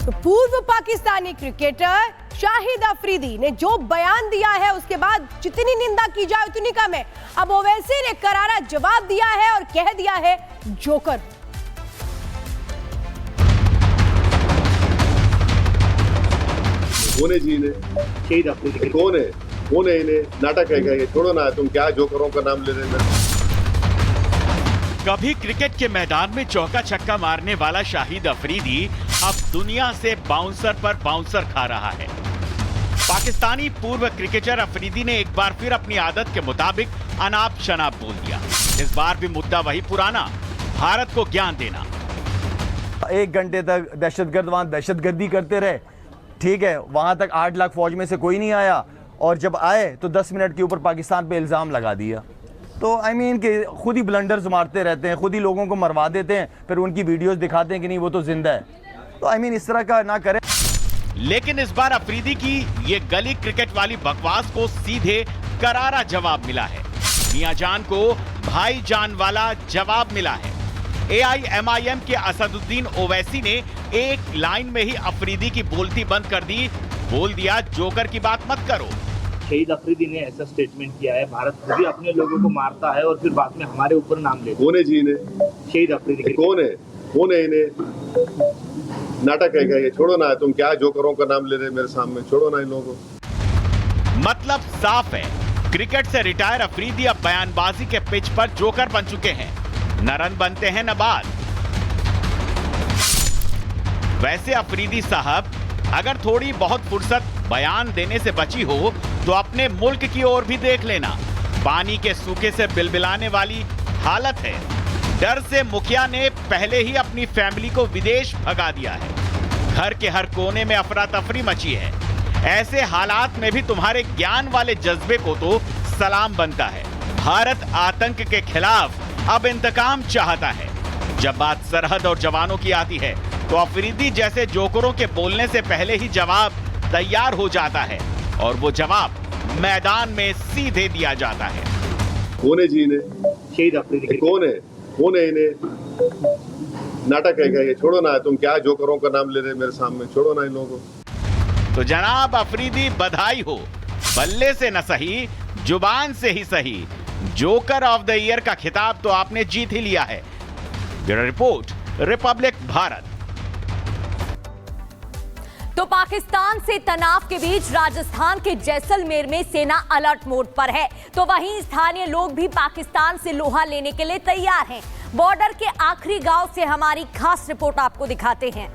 तो पूर्व पाकिस्तानी क्रिकेटर शाहिद अफरीदी ने जो बयान दिया है उसके बाद जितनी निंदा की जाए उतनी कम है। अब ओवैसी ने करारा जवाब दिया है और कह दिया है जोकर। कौन है जी ने? शहीद अफरीदी कौन है इन्हें? नाटक है क्या ये? छोड़ो ना, तुम क्या जोकरों का नाम ले रहे हैं? कभी क्रिकेट के मैदान में चौका छक्का मारने वाला शाहिद अफरीदी अब दुनिया से बाउंसर पर बाउंसर खा रहा है। पाकिस्तानी पूर्व क्रिकेटर अफरीदी ने एक बार फिर अपनी आदत के मुताबिक अनाप शनाप बोल दिया। इस बार भी मुद्दा वही पुराना, भारत को ज्ञान देना। 1 घंटे तक दहशतगर्द वहां दहशतगर्दी करते रहे, ठीक है, वहां तक 8 लाख फौज में से कोई नहीं आया, और जब आए तो 10 मिनट के ऊपर पाकिस्तान पे इल्जाम लगा दिया। तो आई मीन कि खुद ही ब्लंडर्स मारते रहते हैं, खुद ही लोगों को मरवा देते हैं, फिर उनकी वीडियोस दिखाते हैं कि नहीं वो तो जिंदा है। तो आई मीन इस तरह का ना करें। लेकिन इस बार अफरीदी की ये गली क्रिकेट वाली बकवास को सीधे करारा जवाब मिला है। मियां जान को भाई जान वाला जवाब मिला है। AIMIM के असदुद्दीन ओवैसी ने एक लाइन में ही अफरीदी की बोलती बंद कर दी, बोल दिया जोकर की बात मत करो। शहीद अफरीदी ने ऐसा स्टेटमेंट किया है, भारत खुद ही अपने लोगों को मारता है और फिर बाद में हमारे ऊपर नाम लेता है। कौन है जी ने? शहीद अफरीदी कौन है इन्हें? नाटक है क्या ये? छोड़ो ना, तुम क्या जोकरों का नाम ले रहे हैं मेरे सामने? छोड़ो ना इन लोगों को। मतलब साफ है, क्रिकेट से रिटायर अफरीदी अब बयानबाजी के पिच पर जोकर बन चुके हैं। न रन बनते हैं न बात। वैसे अफरीदी साहब अगर थोड़ी बहुत फुर्सत बयान देने से बची हो तो अपने मुल्क की ओर भी देख लेना। पानी के सूखे से बिलबिलाने वाली हालत है। डर से मुखिया ने पहले ही अपनी फैमिली को विदेश भगा दिया है। घर के हर कोने में अफरा तफरी मची है। ऐसे हालात में भी तुम्हारे ज्ञान वाले जज्बे को तो सलाम बनता है। भारत आतंक के खिलाफ अब इंतकाम चाहता है। जब बात सरहद और जवानों की आती है तो अफरीदी जैसे जोकरों के बोलने से पहले ही जवाब तैयार हो जाता है और वो जवाब मैदान में सीधे दिया जाता है। कौन है जी ने? शहीद अफरीदी कौन है इन्हें? नाटक है क्या ये? छोड़ो ना, तुम क्या जोकरों का नाम ले रहे हैं मेरे सामने? छोड़ो ना इन लोगों को। तो जनाब अफरीदी बधाई हो, बल्ले से न सही जुबान से ही सही, जोकर ऑफ द ईयर का खिताब तो आपने जीत ही लिया है। Bureau report, Republic Bharat. तो पाकिस्तान से तनाव के बीच राजस्थान के जैसलमेर में सेना अलर्ट मोड पर है, तो वहीं स्थानीय लोग भी पाकिस्तान से लोहा लेने के लिए तैयार हैं। बॉर्डर के आखिरी गांव से हमारी खास रिपोर्ट आपको दिखाते हैं।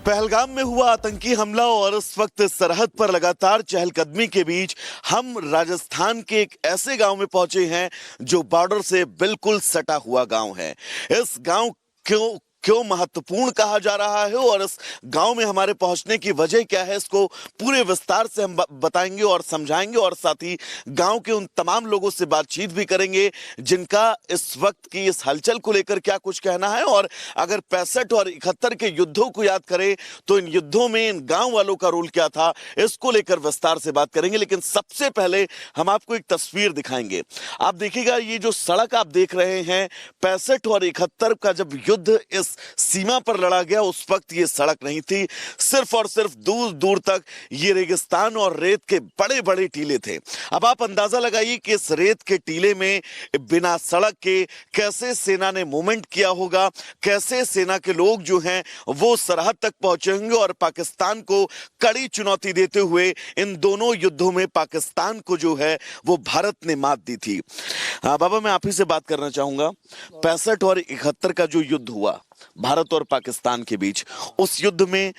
पहलगाम में हुआ आतंकी हमला और इस वक्त सरहद पर लगातार चहलकदमी के बीच हम राजस्थान के एक ऐसे गांव में पहुंचे हैं जो बॉर्डर से बिल्कुल सटा हुआ गांव है। इस गांव क्यों महत्वपूर्ण कहा जा रहा है और इस गांव में हमारे पहुंचने की वजह क्या है, इसको पूरे विस्तार से हम बताएंगे और समझाएंगे, और साथ ही गांव के उन तमाम लोगों से बातचीत भी करेंगे जिनका इस वक्त की इस हलचल को लेकर क्या कुछ कहना है। और अगर 65 और 71 के युद्धों को याद करें तो इन युद्धों में इन गांव वालों का रोल क्या था, इसको लेकर विस्तार से बात करेंगे। लेकिन सबसे पहले हम आपको एक तस्वीर दिखाएंगे। आप देखिएगा, ये जो सड़क आप देख रहे हैं, 65 और 71 का जब युद्ध इस सीमा पर लड़ा गया उस वक्त ये सड़क नहीं थी। सिर्फ और सिर्फ दूर दूर तक ये रेगिस्तान और रेत के बड़े बड़े टीले थे। अब आप अंदाजा लगाइए कि इस रेत के टीले में बिना सड़क के कैसे सेना ने मूवमेंट किया होगा, कैसे सेना के लोग जो हैं वो सरहद तक पहुंचे होंगे और पाकिस्तान को कड़ी चुनौती देते हुए इन दोनों युद्धों में पाकिस्तान को जो है वो भारत ने मात दी थी। बाबा, मैं आप ही से बात करना चाहूंगा। 65 और 71 का जो युद्ध हुआ भारत और पाकिस्तान के बीच, उस युद्ध में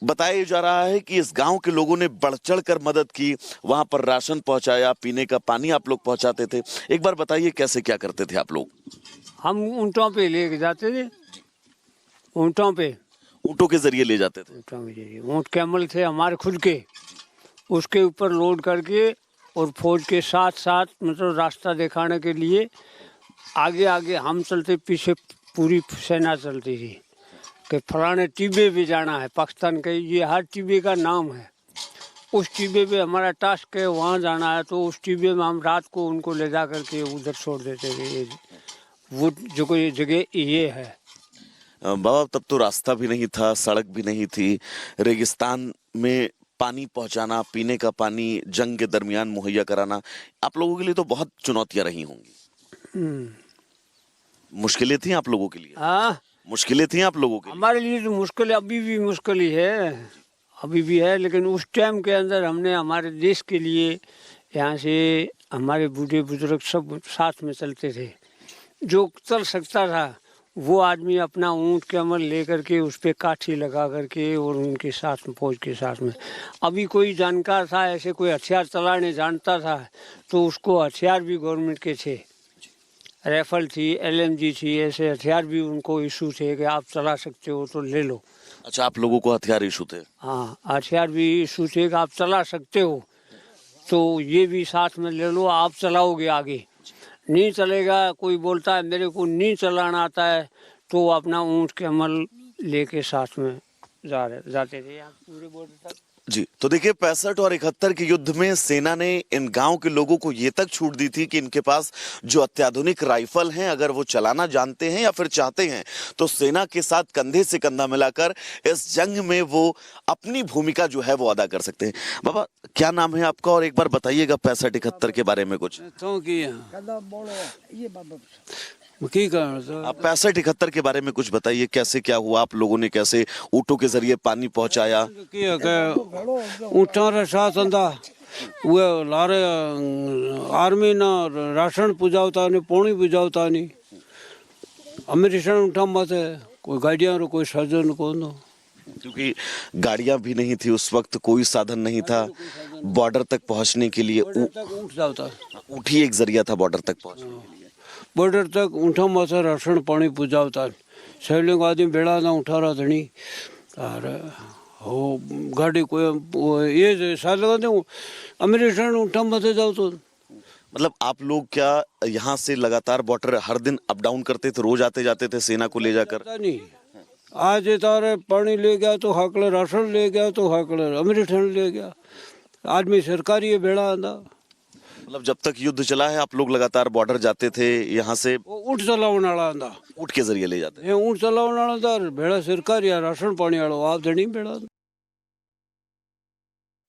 बताया जा रहा है कि इस गांव के लोगों ने बढ़ चढ़कर मदद की, वहां पर राशन पहुंचाया, पीने का पानी आप लोग पहुंचाते थे। एक बार बताइए कैसे क्या करते थे आप लोग? हम ऊंटों पे लेके जाते थे, ऊंटों के जरिए ले जाते थे। ऊंटों के जरिए, ऊंट कैमल थे हमारे खुद के, उसके ऊपर लोड करके और फौज के साथ साथ मतलब रास्ता दिखाने के लिए आगे आगे हम चलते, पीछे पूरी सेना चलती थी कि फलाने टिब्बे भी जाना है पाकिस्तान के। ये हर टिब्बे का नाम है। उस टिब्बे पे हमारा टास्क है, वहाँ जाना है, तो उस टिब्बे में हम रात को उनको ले जा करके उधर छोड़ देते थे। वो जो कोई जगह ये है। बाबा तब तो रास्ता भी नहीं था, सड़क भी नहीं थी, रेगिस्तान में पानी पहुंचाना, पीने का पानी जंग के दरमियान मुहैया कराना आप लोगों के लिए तो बहुत चुनौतियां रही होंगी। मुश्किलें थी आप लोगों के लिए? हाँ, मुश्किलें थी आप लोगों के लिए? हमारे लिए तो मुश्किल अभी भी मुश्किल ही है, अभी भी है। लेकिन उस टाइम के अंदर हमने हमारे देश के लिए यहाँ से हमारे बूढ़े बुजुर्ग सब साथ में चलते थे। जो चल सकता था वो आदमी अपना ऊँट कमर ले करके उस पर काठी लगा करके और उनके साथ में फौज के साथ में। अभी कोई जानकार था, ऐसे कोई हथियार चलाने जानता था तो उसको हथियार भी गवर्नमेंट के थे, राइफल थी, LMG थी, ऐसे हथियार भी उनको इशू थे कि आप चला सकते हो तो ले लो। अच्छा, आप लोगों को हथियार इशू थे? हाँ, हथियार भी इशू थे कि आप चला सकते हो तो ये भी साथ में ले लो, आप चलाओगे आगे। नहीं चलेगा, कोई बोलता है मेरे को नहीं चलाना आता है तो अपना ऊँट के अमल लेके साथ में जाते थे पूरे बॉर्डर तक। जी, तो देखिए 65 और 71 के युद्ध में सेना ने इन गांव के लोगों को ये तक छूट दी थी कि इनके पास जो अत्याधुनिक राइफल हैं, अगर वो चलाना जानते हैं या फिर चाहते हैं तो सेना के साथ कंधे से कंधा मिलाकर इस जंग में वो अपनी भूमिका जो है वो अदा कर सकते हैं। बाबा क्या नाम है आपका और एक बार बताइएगा 65-71 के बारे में कुछ। आप 65-71 के बारे में कुछ बताइए, कैसे क्या हुआ, आप लोगों ने कैसे ऊँटों के जरिए पानी पहुंचाया? ऊँटा रे साथ अंदा वो लारे आर्मी ना राशन पुजावता नहीं, पानी पुजावता नहीं, अमेरिकन ऊँटा मत है, कोई गाड़ियाँ रो कोई साधन को ना, क्योंकि गाड़ियां भी नहीं थी उस वक्त, कोई साधन नहीं था बॉर्डर तक पहुंचने के लिए। ऊँट जाता, ऊँट ही एक जरिया था बॉर्डर तक पहुंचने के लिए। बॉर्डर तक ऊँटा माथा राशन पानी पुजावता, सैलिंग आदमी बेड़ा ना उठारा धनी और हो गाड़ी कोई ये साल लगाते अमेरिकन ऊँटा माथे जाओ तो। मतलब आप लोग क्या यहाँ से लगातार बॉर्डर हर दिन अप डाउन करते थे, रोज आते जाते थे सेना को ले जाकर? नहीं, आज तारे पानी ले गया तो हाकलर, राशन ले गया तो हाकलर, अमेरिकन ले गया, आदमी सरकारी है बेड़ा आंदा। मतलब जब तक युद्ध चला है आप लोग लगातार बॉर्डर जाते थे, यहाँ से ऊँट चलाने वाला आंदा, ऊँट के जरिए ले जाते? ऊँट चलाने वाला आंदा, बेड़ा सरकारी है, राशन पानी वाला आप धनी बेड़ा।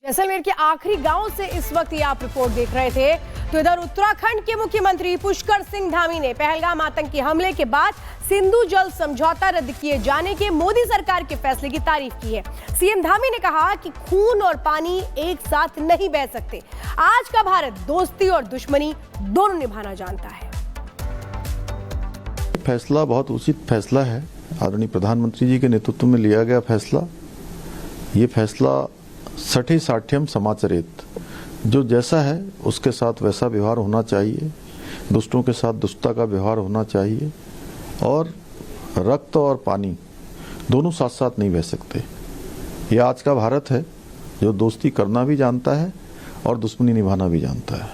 जैसलमेर के आखिरी गांव से इस वक्त ये आप रिपोर्ट देख रहे थे। तो इधर उत्तराखंड के मुख्यमंत्री पुष्कर सिंह धामी ने पहलगाम आतंकी हमले के बाद सिंधु जल समझौता रद्द किए जाने के मोदी सरकार के फैसले की तारीफ की है। सीएम धामी ने कहा कि खून और पानी एक साथ नहीं बह सकते। आज का भारत दोस्ती और दुश्मनी दोनों निभाना जानता है। फैसला बहुत उचित फैसला है, आदरणीय प्रधानमंत्री जी के नेतृत्व में लिया गया फैसला। ये फैसला सठे साठ्यम समाचरित, जो जैसा है उसके साथ वैसा व्यवहार होना चाहिए, दुष्टों के साथ दुष्टता का व्यवहार होना चाहिए, और रक्त और पानी दोनों साथ साथ नहीं बह सकते। ये आज का भारत है जो दोस्ती करना भी जानता है और दुश्मनी निभाना भी जानता है।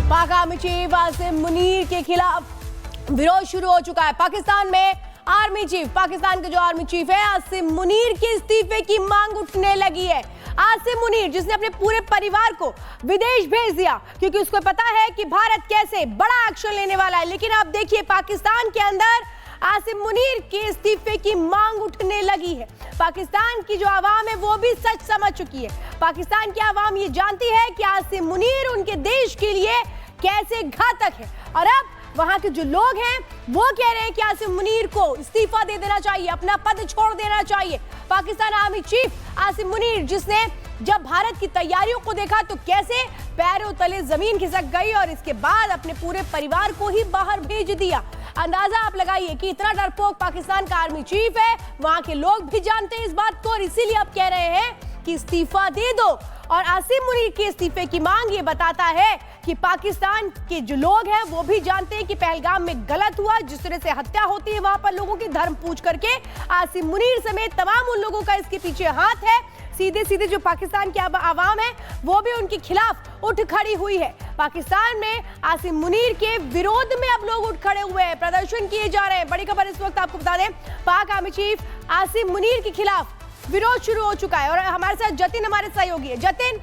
पाक आर्मी चीफ आसिम मुनीर के खिलाफ विरोध शुरू हो चुका है। पाकिस्तान में आर्मी चीफ, पाकिस्तान के जो आर्मी चीफ है आसिम मुनीर के इस्तीफे की मांग उठने लगी है। आसिम मुनीर जिसने अपने पूरे परिवार को विदेश भेज दिया क्योंकि उसको पता है कि भारत कैसे बड़ा एक्शन लेने वाला है, लेकिन आप देखिए पाकिस्तान के अंदर आसिम मुनीर के इस्तीफे की मांग उठने लगी है। पाकिस्तान की जो आवाम है वो भी सच समझ चुकी है। पाकिस्तान की आवाम ये जानती है कि आसिम मुनीर उनके देश के लिए कैसे घातक है, और अब वहां के जो लोग हैं वो कह रहे हैं कि आसिम मुनीर को इस्तीफा दे देना चाहिए, अपना पद छोड़ देना चाहिए। पाकिस्तान आर्मी चीफ आसिम मुनीर जिसने जब भारत की तैयारियों को देखा तो कैसे पैरों तले जमीन खिसक गई और इसके बाद अपने पूरे परिवार को ही बाहर भेज दिया। अंदाजा आप लगाइए कि इतना डरपोक पाकिस्तान का आर्मी चीफ है, वहां के लोग भी जानते हैं इस बात को और इसीलिए अब कह रहे हैं कि इस्तीफा दे दो। और आसिम मुनीर के इस्तीफे की मांग ये बताता है कि पाकिस्तान के जो लोग हैं वो भी जानते हैं कि पहलगाम में गलत हुआ, जिस तरह से हत्या होती है वहां पर लोगों की धर्म पूछ करके आसिम मुनीर समेत तमाम उन लोगों का इसके पीछे हाथ है। सीधे सीधे जो पाकिस्तान की आवाम है वो भी उनके खिलाफ उठ खड़ी हुई है। पाकिस्तान में आसिम मुनीर के विरोध में अब लोग उठ खड़े हुए हैं, प्रदर्शन किए जा रहे हैं। बड़ी खबर इस वक्त आपको बता दें, पाक आर्मी चीफ आसिम मुनीर के खिलाफ विरोध शुरू हो चुका है और हमारे साथ जतिन हमारे सहयोगी है। जतिन,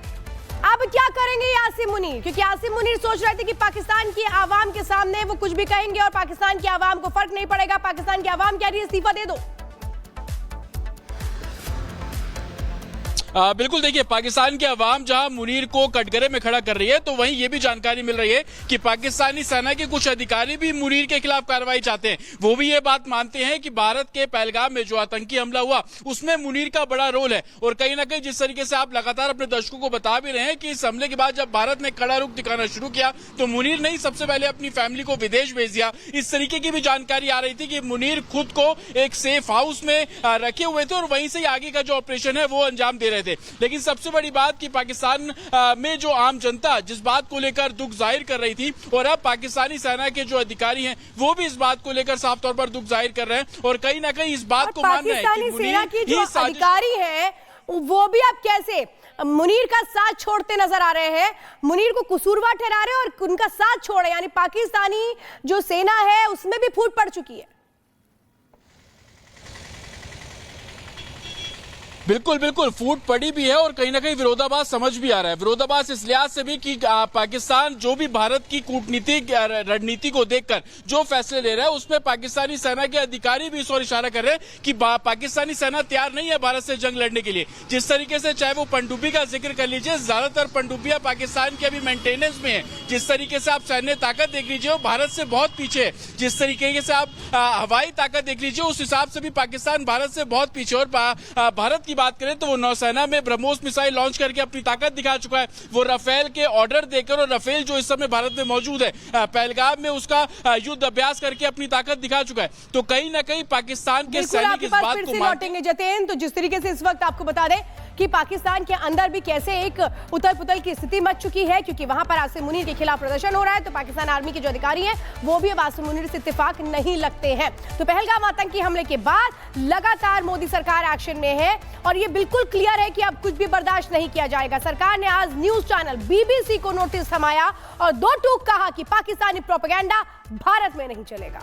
अब क्या करेंगे ये आसिम मुनीर, क्योंकि आसिम मुनीर सोच रहे थे कि पाकिस्तान की आवाम के सामने वो कुछ भी कहेंगे और पाकिस्तान की आवाम को फर्क नहीं पड़ेगा, पाकिस्तान की आवाम कह रही है इस्तीफा दे दो। बिल्कुल, देखिए पाकिस्तान की आवाम जहां मुनीर को कटघरे में खड़ा कर रही है, तो वहीं ये भी जानकारी मिल रही है कि पाकिस्तानी सेना के कुछ अधिकारी भी मुनीर के खिलाफ कार्रवाई चाहते हैं। वो भी ये बात मानते हैं कि भारत के पहलगाम में जो आतंकी हमला हुआ उसमें मुनीर का बड़ा रोल है। और कहीं ना कहीं जिस तरीके से आप लगातार अपने दर्शकों को बता भी रहे हैं कि इस हमले के बाद जब भारत ने कड़ा रुख दिखाना शुरू किया तो मुनीर ने सबसे पहले अपनी फैमिली को विदेश भेज दिया। इस तरीके की भी जानकारी आ रही थी कि मुनीर खुद को एक सेफ हाउस में रखे हुए थे और वहीं से आगे का जो ऑपरेशन है वो अंजाम दे रहे थे। लेकिन सबसे बड़ी बात कि पाकिस्तान में जो आम जनता जिस बात को लेकर दुख जाहिर कर रही थी, और अब पाकिस्तानी सेना के जो अधिकारी हैं वो भी इस बात को लेकर साफ तौर पर दुख जाहिर कर रहे हैं और कहीं ना कहीं इस बात को मान रहे हैं कि सेना की जो अधिकारी हैं वो भी अब कैसे मुनीर का साथ छोड़ते नजर आ रहे हैं, मुनीर को कसूरवार ठहरा रहे हैं और उनका साथ छोड़े, यानी पाकिस्तानी जो सेना है उसमें भी फूट पड़ चुकी है। बिल्कुल बिल्कुल फूट पड़ी भी है और कहीं ना कहीं विरोधाभास समझ भी आ रहा है। विरोधाभास इस लिहाज से भी कि पाकिस्तान जो भी भारत की कूटनीतिक रणनीति को देखकर जो फैसले ले रहा है उसमें पाकिस्तानी सेना के अधिकारी भी इस ओर इशारा कर रहे हैं कि पाकिस्तानी सेना तैयार नहीं है भारत से जंग लड़ने के लिए। जिस तरीके से चाहे वो पनडुब्बी का जिक्र कर लीजिए, ज्यादातर पनडुब्बियां पाकिस्तान की अभी मेंटेनेंस में है। जिस तरीके से आप सैन्य ताकत देख लीजिए वो भारत से बहुत पीछे है। जिस तरीके से आप हवाई ताकत देख लीजिए उस हिसाब से भी पाकिस्तान भारत से बहुत पीछे। और भारत की बात करें तो वो नौसेना में ब्रह्मोस मिसाइल लॉन्च करके अपनी ताकत दिखा चुका है। वो राफेल के ऑर्डर देकर, और राफेल जो इस समय भारत में मौजूद है, पहलगाम में उसका युद्ध अभ्यास करके अपनी ताकत दिखा चुका है। तो कहीं ना कहीं पाकिस्तान के सैनिक इस बात को लौटेंगे। जतेन, तो जिस तरीके से इस वक्त आपको बता दें कि पाकिस्तान के अंदर भी कैसे एक उथल पुथल की स्थिति मच चुकी है, क्योंकि वहां पर आसिम मुनीर के खिलाफ प्रदर्शन हो रहा है, तो पाकिस्तान आर्मी के जो अधिकारी हैं वो भी अब आसिम मुनीर से इत्तेफाक नहीं लगते हैं। तो पहलगाम आतंकी हमले के बाद लगातार मोदी सरकार एक्शन में है और ये बिल्कुल क्लियर है कि अब कुछ भी बर्दाश्त नहीं किया जाएगा। सरकार ने आज न्यूज चैनल BBC को नोटिस थमाया और दो टूक कहा कि पाकिस्तानी प्रोपेगेंडा भारत में नहीं चलेगा।